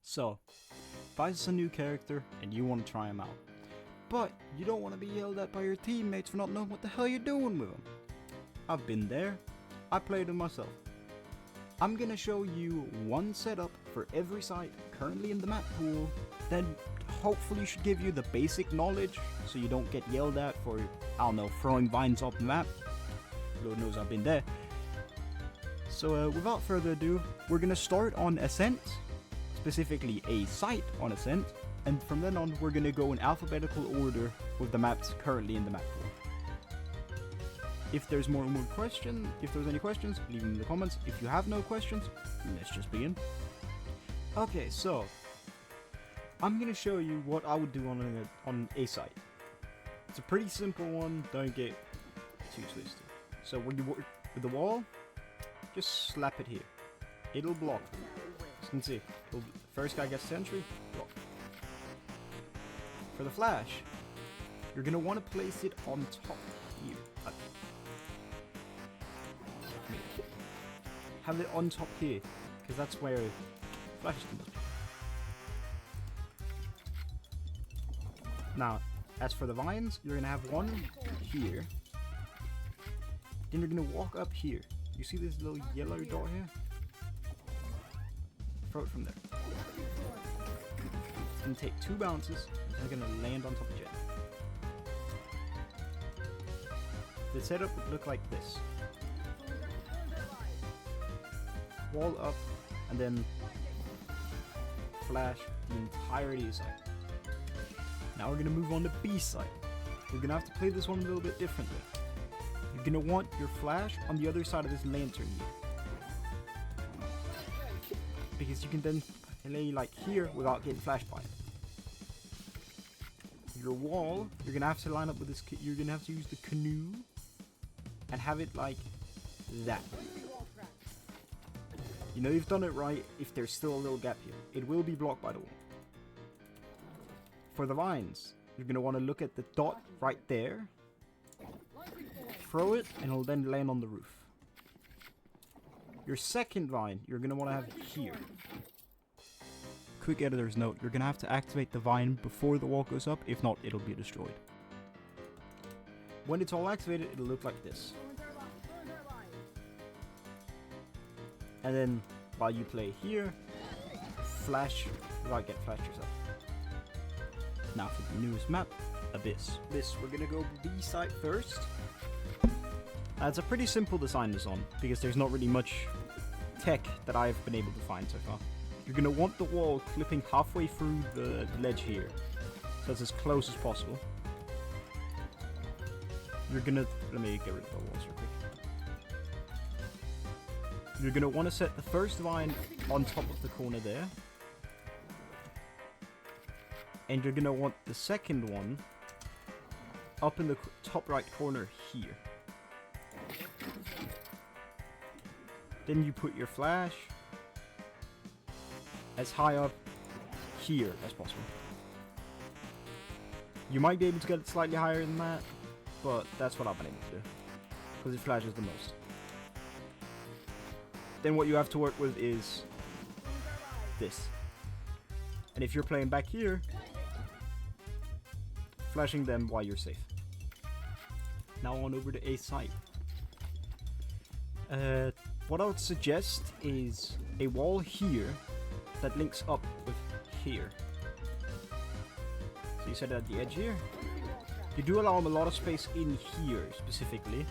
So, Vyse is a new character and you want to try him out. But you don't want to be yelled at by your teammates for not knowing what the hell you're doing with him. I've been there. I played him myself. I'm gonna show you one setup for every site currently in the map pool, then hopefully should give you the basic knowledge so you don't get yelled at for, I don't know, throwing vines off the map. Lord knows I've been there. So without further ado, we're gonna start on Ascent, specifically a site on Ascent, and from then on we're gonna go in alphabetical order with the maps currently in the map pool. If there's any questions, leave them in the comments. If you have no questions, let's just begin. Okay, so I'm gonna show you what I would do on a site. It's a pretty simple one, don't get too twisted. So when you work with the wall, just slap it here. It'll block. As you can see, first guy gets sentry, block. For the flash, you're gonna want to place it on top here. Have it on top here, because that's where flash is the most. Now, as for the vines, you're gonna have one here. Then you're gonna walk up here. You see this little yellow dot here? Throw it from there. It's gonna take 2 bounces, and you're gonna land on top of Jet. The setup would look like this. Wall up, and then flash the entirety of the site. Now we're gonna move on to B site. We're gonna have to play this one a little bit differently. You're gonna want your flash on the other side of this lantern here, because you can then play like here without getting flashed by it. Your wall, you're gonna have to line up with this. You're gonna have to use the canoe and have it like that. You know you've done it right if there's still a little gap here. It will be blocked by the wall. For the vines, you're going to want to look at the dot right there. Throw it, and it'll then land on the roof. Your second vine, you're going to want to have here. Quick editor's note, you're going to have to activate the vine before the wall goes up. If not, it'll be destroyed. When it's all activated, it'll look like this. And then, while you play here, flash without getting flashed yourself. Now for the newest map, Abyss. We're gonna go B site first. It's a pretty simple design this on, because there's not really much tech that I've been able to find so far. You're gonna want the wall clipping halfway through the ledge here, so it's as close as possible. You're gonna, let me get rid of the walls real quick. You're going to want to set the first vine on top of the corner there. And you're going to want the second one up in the top right corner here. Then you put your flash as high up here as possible. You might be able to get it slightly higher than that, but that's what I've been able to do, because it flashes the most. Then what you have to work with is this. And if you're playing back here, flashing them while you're safe. Now on over to A site. What I would suggest is a wall here that links up with here. So you set it at the edge here. You do allow them a lot of space in here specifically.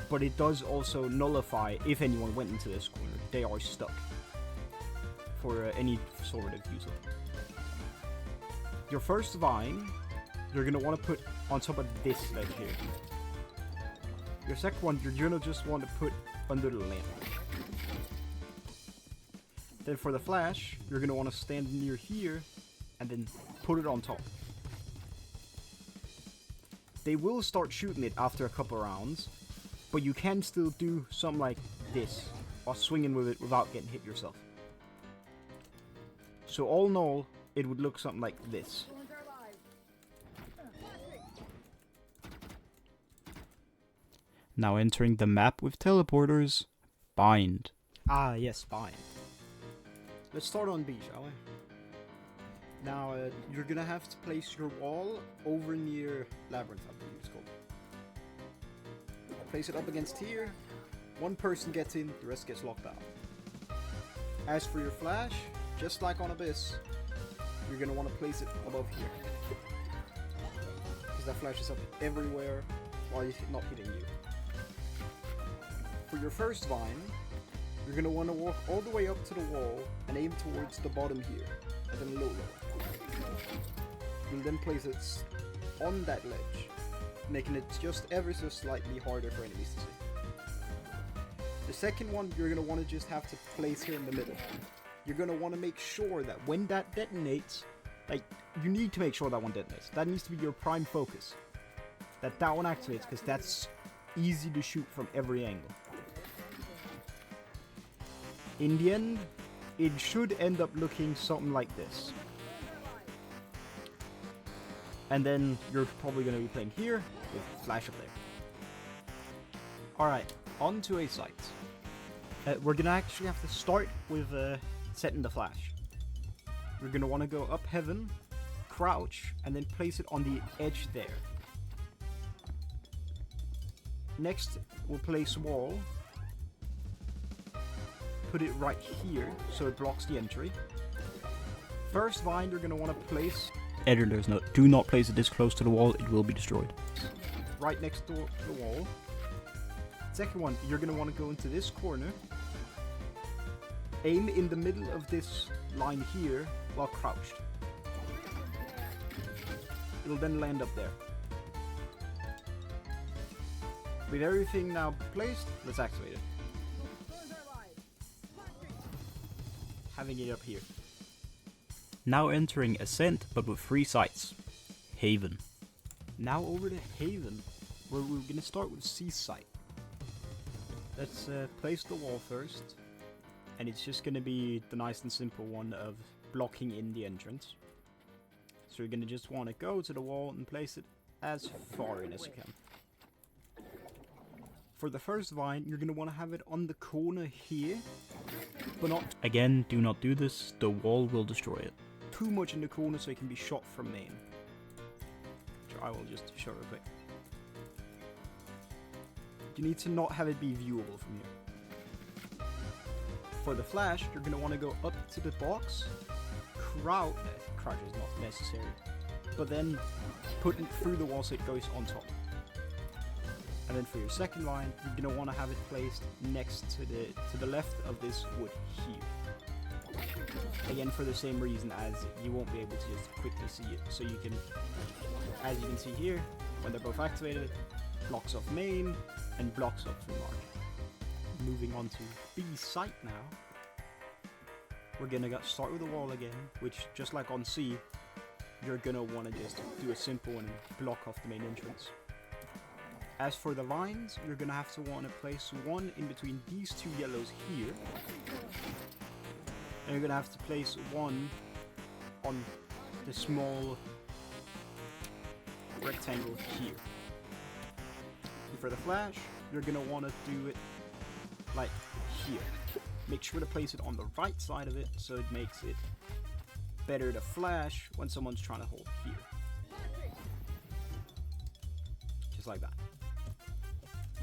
But it does also nullify if anyone went into this corner. They are stuck for any sort of user. Your first vine, you're going to want to put on top of this ledge here. Your second one, you're going to just want to put under the lamp. Then for the flash, you're going to want to stand near here and then put it on top. They will start shooting it after a couple rounds, but you can still do something like this while swinging with it without getting hit yourself. So all in all, it would look something like this. Now entering the map with teleporters, bind. Ah yes, bind. Let's start on B, shall we? Now, you're gonna have to place your wall over near Labyrinth, I believe it's called. Place it up against here. One person gets in, the rest gets locked out. As for your flash, just like on Abyss, you're gonna want to place it above here. Because that flash is up everywhere while it's not hitting you. For your first vine, you're gonna want to walk all the way up to the wall and aim towards the bottom here, and then low. You'll then place it on that ledge, making it just ever so slightly harder for enemies to see. The second one, you're gonna want to just have to place here in the middle. You're gonna want to make sure that when that detonates, like, you need to make sure that one detonates. That needs to be your prime focus. That one activates, because that's easy to shoot from every angle. In the end, it should end up looking something like this. And then you're probably going to be playing here with flash up there. Alright, on to A site. We're going to actually have to start with setting the flash. We're going to want to go up heaven, crouch, and then place it on the edge there. Next, we'll place wall. Put it right here so it blocks the entry. First vine you're going to want to place... Editor's note, do not place it this close to the wall, it will be destroyed. Right next to the wall. Second one, you're going to want to go into this corner. Aim in the middle of this line here while crouched. It'll then land up there. With everything now placed, let's activate it. Having it up here. Now entering Ascent, but with 3 sites. Haven. Now over to Haven, where we're going to start with C site. Let's place the wall first, and it's just going to be the nice and simple one of blocking in the entrance. So you're going to just want to go to the wall and place it as far in as you can. For the first vine, you're going to want to have it on the corner here, but not... Again, do not do this, the wall will destroy it. Too much in the corner so it can be shot from main. Which I will just show real quick. You need to not have it be viewable from here. For the flash, you're going to want to go up to the box, crouch is not necessary, but then put it through the wall so it goes on top. And then for your second line, you're going to want to have it placed next to the left of this wood here. Again, for the same reason as you won't be able to just quickly see it. So you can, as you can see here, when they're both activated, blocks off main and blocks off through large. Moving on to B site now. We're going to start with the wall again, which just like on C, you're going to want to just do a simple one and block off the main entrance. As for the vines, you're going to have to want to place one in between these 2 yellows here. And you're going to have to place one on the small rectangle here. And for the flash, you're going to want to do it like here. Make sure to place it on the right side of it so it makes it better to flash when someone's trying to hold here. Just like that.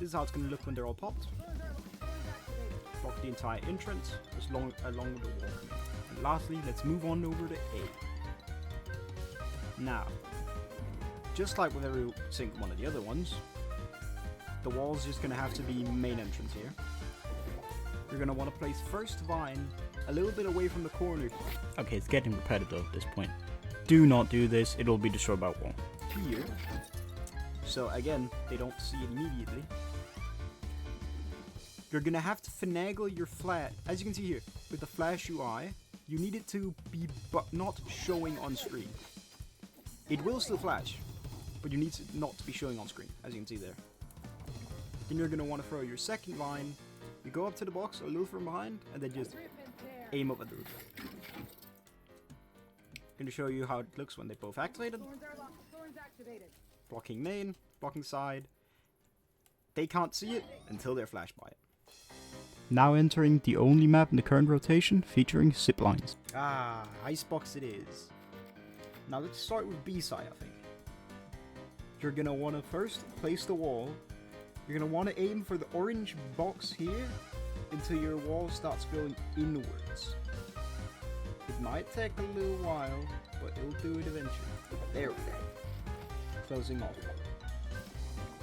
This is how it's going to look when they're all popped. Block the entire entrance along the wall. And lastly, let's move on over to A. Now, just like with every single one of the other ones, the wall's just going to have to be main entrance here. You're going to want to place first vine a little bit away from the corner. Okay, it's getting repetitive at this point. Do not do this, it will be destroyed by wall. Here. So again, they don't see it immediately. You're gonna have to finagle your flat. As you can see here, with the flash UI, you need it to be not showing on screen. It will still flash, but you need it not to be showing on screen, as you can see there. Then you're gonna want to throw your second line. You go up to the box a little from behind, and then just aim up at the roof. Gonna show you how it looks when they both activated. Blocking main, blocking side. They can't see it until they're flashed by it. Now entering the only map in the current rotation featuring zip lines. Ah, Icebox it is. Now let's start with B side, I think. You're gonna want to first place the wall. You're gonna want to aim for the orange box here until your wall starts going inwards. It might take a little while, but it'll do it eventually. There we go. Closing off.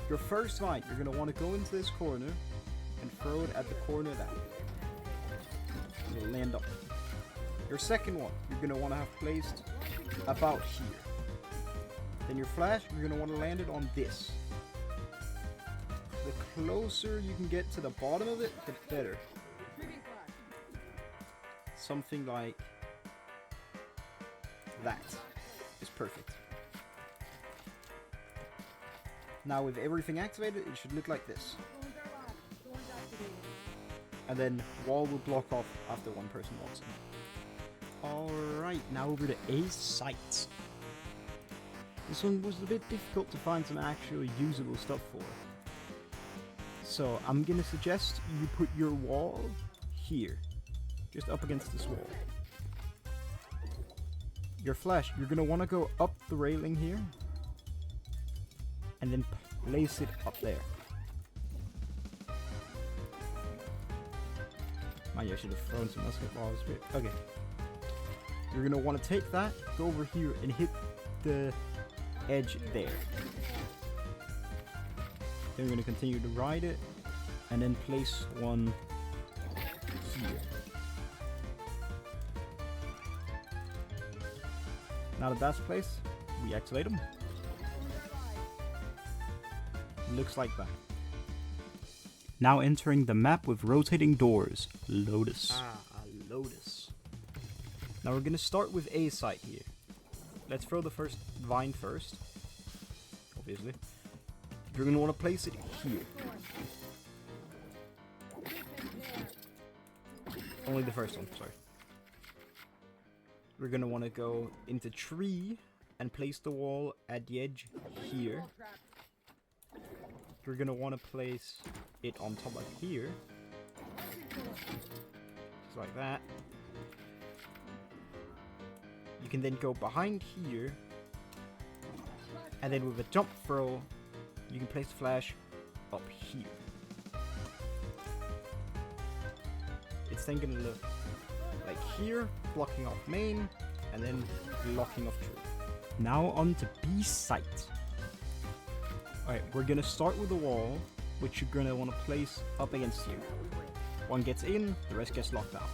Your first vine, you're gonna want to go into this corner and throw it at the corner of that. It'll land up. Your second one, you're gonna want to have placed about here. Then your flash, you're gonna want to land it on this. The closer you can get to the bottom of it, the better. Something like that is perfect. Now with everything activated, it should look like this. And then wall will block off after one person walks in. Alright, now over to A site. This one was a bit difficult to find some actually usable stuff for. So I'm gonna suggest you put your wall here, just up against this wall. Your flash, you're gonna want to go up the railing here, and then place it up there. Man, I should have thrown some musket balls. Okay. You're gonna want to take that, go over here, and hit the edge there. Then we're going to continue to ride it, and then place one here. Now that that's placed, we activate them. Looks like that. Now entering the map with rotating doors, Lotus. Ah, Lotus. Now we're going to start with A site here. Let's throw the first vine first, obviously. You're going to want to place it here. Only the first one, sorry. We're going to want to go into tree and place the wall at the edge here. We're going to want to place it on top of here. Just like that. You can then go behind here, and then with a jump throw, you can place the flash up here. It's then going to look like here, blocking off main, and then blocking off tree. Now on to B site. Alright, we're going to start with the wall, which you're going to want to place up against here. One gets in, the rest gets locked out.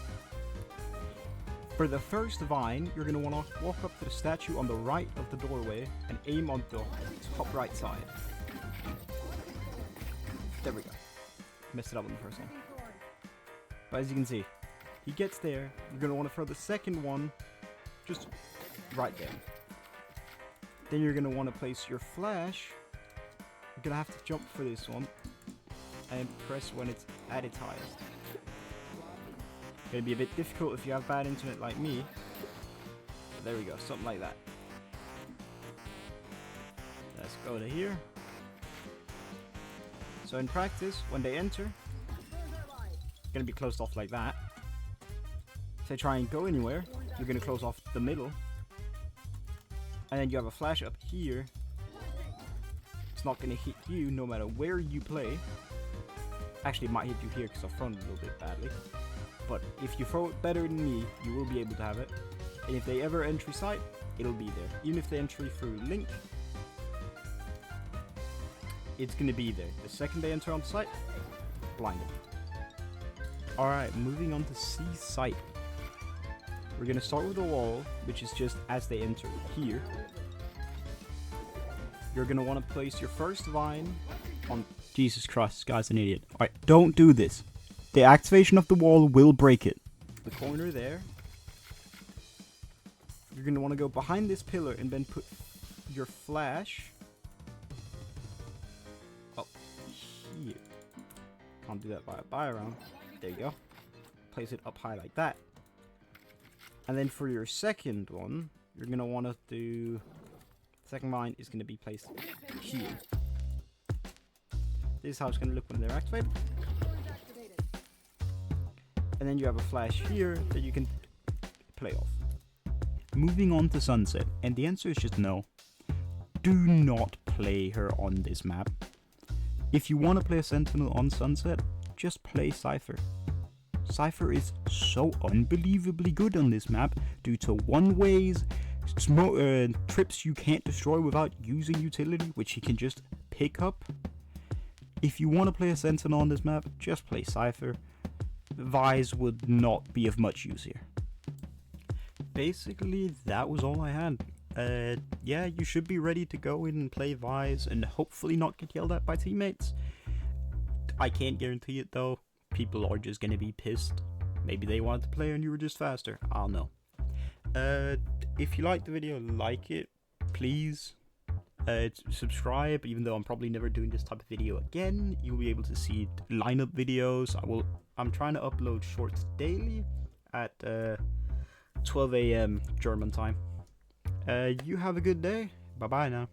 For the first vine, you're going to want to walk up to the statue on the right of the doorway and aim on the top right side. There we go. Messed it up on the first one. But as you can see, he gets there. You're going to want to throw the second one just right there. Then you're going to want to place your flash. You're going to have to jump for this one and press when it's at its highest. Gonna be a bit difficult if you have bad internet like me. But there we go, something like that. Let's go to here. So in practice, when they enter, it's gonna be closed off like that. If they try and go anywhere, you're gonna close off the middle. And then you have a flash up here. It's not gonna hit you no matter where you play. Actually, it might hit you here because I've thrown it a little bit badly. But if you throw it better than me, you will be able to have it. And if they ever entry site, it'll be there. Even if they entry through link, it's going to be there. The second they enter on site, blinded. Alright, moving on to C site. We're going to start with the wall, which is just as they enter here. You're going to want to place your first vine on... Jesus Christ, this guy's an idiot. Alright, don't do this. The activation of the wall will break it. The corner there. You're going to want to go behind this pillar and then put your flash up here. Can't do that by a buy around. There you go. Place it up high like that. And then for your second one, you're going to want to do... Second vine is going to be placed here. This is how it's going to look when they're activated. and then you have a flash here that you can play off. Moving on to Sunset, and the answer is just no. Do not play her on this map. If you want to play a Sentinel on Sunset, just play Cypher. Cypher is so unbelievably good on this map due to one-ways, trips you can't destroy without using utility, which he can just pick up. If you want to play a Sentinel on this map, just play Cypher. Vyse would not be of much use here. Basically, that was all I had. Yeah, you should be ready to go in and play Vyse and hopefully not get yelled at by teammates. I can't guarantee it though. People are just gonna be pissed. Maybe they wanted to play and you were just faster. I don't know. If you liked the video, like it, please. Subscribe, even though I'm probably never doing this type of video again. You'll be able to see lineup videos. I'm trying to upload shorts daily at 12 AM German time. You have a good day. Bye bye now.